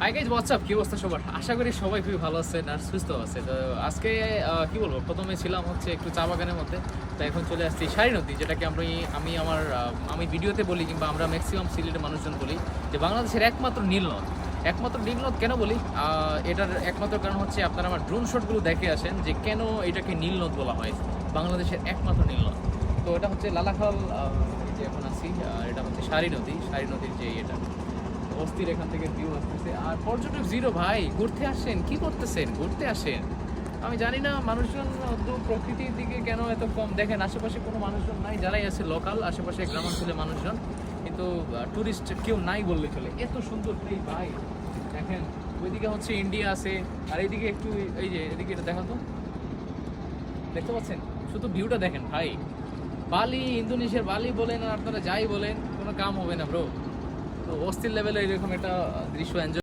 Hi guys WhatsApp, কি অবস্থা সবার? আশা করি সবাই খুবই ভালো আছেন আর সুস্থ আছে। তো আজকে কি বলবো, প্রথমে ছিলাম হচ্ছে একটু চা বাগানের মধ্যে, তো এখন চলে আসছি সারি নদী, যেটাকে আমি ভিডিওতে বলি কিংবা আমরা ম্যাক্সিমাম সিলেটের মানুষজন বলি যে বাংলাদেশের একমাত্র নীল নদ। একমাত্র নীল নদ কেন বলি? এটার একমাত্র কারণ হচ্ছে আপনারা আমার ড্রোন শটগুলো দেখে আসেন যে কেন এটাকে নীল নদ বলা হয়, বাংলাদেশের একমাত্র নীল নদ। তো এটা হচ্ছে লালাখাল, এই যে এখন আছি, এটা হচ্ছে সারি নদীর যে এটা অস্থির, এখান থেকে ভিউ আসতেছে। আর পর্যটক জিরো ভাই, ঘুরতে আসেন, কি করতেছেন? ঘুরতে আসেন। আমি জানি না মানুষজন তো প্রকৃতির দিকে কেন এত কম দেখেন। আশেপাশে কোনো মানুষজন নাই, যারাই আছে লোকাল, আশেপাশে গ্রামাঞ্চলে মানুষজন, কিন্তু ট্যুরিস্ট কেউ নাই বললে চলে। এত সুন্দর এই ভাই, দেখেন ওইদিকে হচ্ছে ইন্ডিয়া আছে, আর এইদিকে একটু, এই যে এদিকে এটা দেখো তো, দেখতে পাচ্ছেন? শুধু ভিউটা দেখেন ভাই। বালি, ইন্দোনেশিয়ার বালি বলেন আর আপনারা যাই বলেন, কোনো কাম হবে না ব্রো। তো অস্থির লেভেলে এরকম একটা দৃশ্য এনজয়